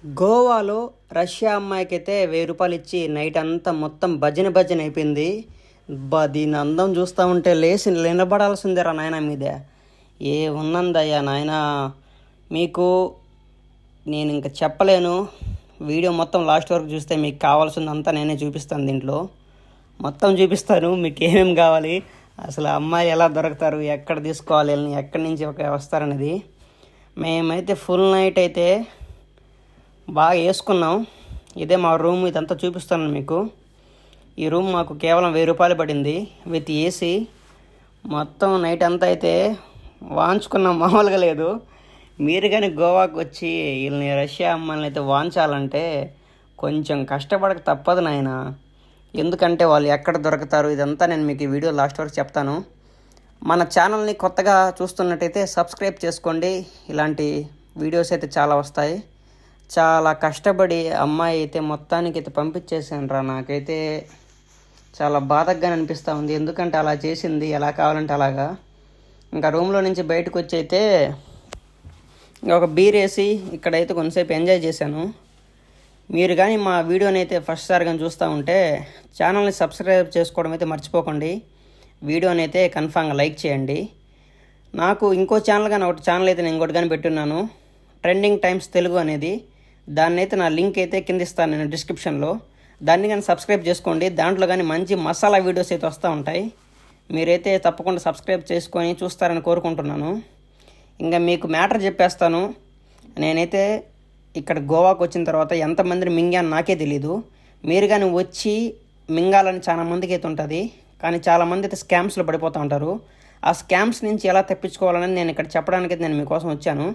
గోవాలో రష్యా అమ్మాయికైతే 1000 రూపాయలు ఇచ్చి నైట్ అంతా మొత్తం భజన అయిపోయింది. దీని అందం చూస్తూ ఉంటే లేచి నిలబడాల్సిందేరా నాయన మీదే. ఏ ఉన్నందయ్యా నాయన, మీకు నేను ఇంకా చెప్పలేను. వీడియో మొత్తం లాస్ట్ వరకు చూస్తే మీకు కావాల్సిందంతా నేనే చూపిస్తాను. దీంట్లో మొత్తం చూపిస్తాను మీకు ఏమేమి కావాలి, అసలు అమ్మాయి ఎలా దొరుకుతారు, ఎక్కడ తీసుకోవాలి, ఎక్కడి నుంచి వస్తారనేది. మేమైతే ఫుల్ నైట్ అయితే బాగా వేసుకున్నాం. ఇదే మా రూమ్, ఇదంతా చూపిస్తాను మీకు. ఈ రూమ్ మాకు కేవలం 1000 రూపాయలు పడింది విత్ ఏసీ. మొత్తం నైట్ అంతా అయితే వాంచుకున్నాం, మామూలుగా లేదు. మీరు కానీ గోవాకు వచ్చి వీళ్ళని రష్యా అమ్మాయిని అయితే వాంచాలంటే కొంచెం కష్టపడక తప్పదు నాయన. ఎందుకంటే వాళ్ళు ఎక్కడ దొరుకుతారు ఇదంతా నేను మీకు ఈ వీడియో లాస్ట్ వరకు చెప్తాను. మన ఛానల్ని కొత్తగా చూస్తున్నట్టయితే సబ్స్క్రైబ్ చేసుకోండి. ఇలాంటి వీడియోస్ అయితే చాలా వస్తాయి. చాలా కష్టపడి అమ్మాయి అయితే మొత్తానికి అయితే పంపించేసాను రా. నాకైతే చాలా బాధగా అనిపిస్తూ ఉంది, ఎందుకంటే అలా చేసింది, ఎలా కావాలంటే అలాగా. ఇంకా రూమ్లో నుంచి బయటకు వచ్చి అయితే ఒక బీర్ వేసి ఇక్కడైతే కొంతసేపు ఎంజాయ్ చేశాను. మీరు కానీ మా వీడియోని అయితే ఫస్ట్ సారి కానీ చూస్తూ ఉంటే ఛానల్ని సబ్స్క్రైబ్ చేసుకోవడం అయితే మర్చిపోకండి. వీడియోని అయితే కన్ఫామ్గా లైక్ చేయండి. నాకు ఇంకో ఛానల్ కానీ ఒకటి ఛానల్ అయితే నేను ఇంకోటి కానీ పెట్టున్నాను, ట్రెండింగ్ టైమ్స్ తెలుగు అనేది. దాన్ని అయితే నా లింక్ అయితే కింద ఇస్తాను నేను డిస్క్రిప్షన్లో. దాన్ని కానీ సబ్స్క్రైబ్ చేసుకోండి. దాంట్లో కానీ మంచి మసాలా వీడియోస్ అయితే వస్తూ ఉంటాయి. మీరైతే తప్పకుండా సబ్స్క్రైబ్ చేసుకొని చూస్తారని కోరుకుంటున్నాను. ఇంకా మీకు మ్యాటర్ చెప్పేస్తాను. నేనైతే ఇక్కడ గోవాకు వచ్చిన తర్వాత ఎంతమందిని మింగాను నాకే తెలీదు. మీరు కానీ వచ్చి మింగాలని చాలా మందికి అయితే ఉంటుంది, కానీ చాలామంది అయితే స్కామ్స్లో పడిపోతూ ఉంటారు. ఆ స్కామ్స్ నుంచి ఎలా తప్పించుకోవాలని నేను ఇక్కడ చెప్పడానికి నేను మీకోసం వచ్చాను.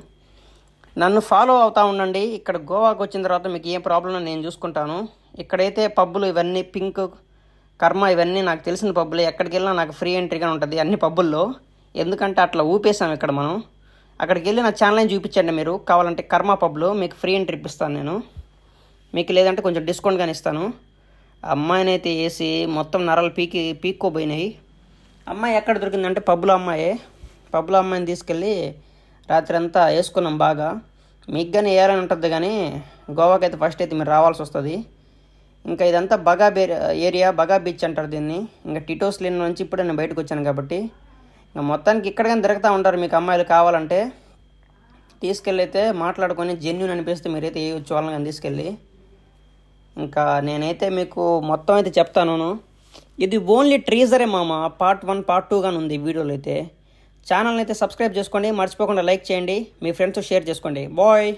నన్ను ఫాలో అవుతూ ఉండండి. ఇక్కడ గోవాకు వచ్చిన తర్వాత మీకు ఏ ప్రాబ్లం నేను చూసుకుంటాను. ఇక్కడైతే పబ్బులు ఇవన్నీ పింక్, కర్మ ఇవన్నీ నాకు తెలిసిన పబ్బులు. ఎక్కడికి వెళ్ళినా నాకు ఫ్రీ ఎంట్రీగా ఉంటుంది అన్ని పబ్బుల్లో. ఎందుకంటే అట్లా ఊపేసాం ఇక్కడ మనం. అక్కడికి వెళ్ళి నా ఛానల్ని చూపించండి మీరు. కావాలంటే కర్మ పబ్లో మీకు ఫ్రీ ఎంట్రీ ఇప్పిస్తాను నేను. మీకు లేదంటే కొంచెం డిస్కౌంట్ కానీ ఇస్తాను. అమ్మాయిని అయితే వేసి మొత్తం నరాలు పీక్కోపోయినాయి. అమ్మాయి ఎక్కడ దొరికిందంటే పబ్బులో అమ్మాయే. పబ్బులో అమ్మాయిని తీసుకెళ్ళి రాత్రి అంతా వేసుకున్నాం బాగా. మీకు కానీ వేయాలని ఉంటుంది, కానీ గోవాకి అయితే ఫస్ట్ అయితే మీరు రావాల్సి వస్తుంది. ఇంకా ఇదంతా బగా ఏరియా, బగా బీచ్ అంటారు దీన్ని. ఇంకా టిటోస్ లేని నుంచి ఇప్పుడే నేను బయటకు వచ్చాను కాబట్టి ఇంకా మొత్తానికి ఇక్కడ కానీ దొరుకుతూ ఉంటారు. మీకు అమ్మాయిలు కావాలంటే తీసుకెళ్ళి అయితే మాట్లాడుకొని జెన్యూన్ అనిపిస్తే మీరైతే వేయవచ్చు వాళ్ళని కానీ తీసుకెళ్ళి. ఇంకా నేనైతే మీకు మొత్తం అయితే చెప్తాను. ఇది ఓన్లీ ట్రీజరే మామ. పార్ట్ 1 పార్ట్ 2 కానీ ఉంది వీడియోలో అయితే. ఛానల్ని అయితే సబ్స్క్రైబ్ చేసుకోండి, మర్చిపోకుండా లైక్ చేయండి, మీ ఫ్రెండ్స్తో షేర్ చేసుకోండి. బాయ్.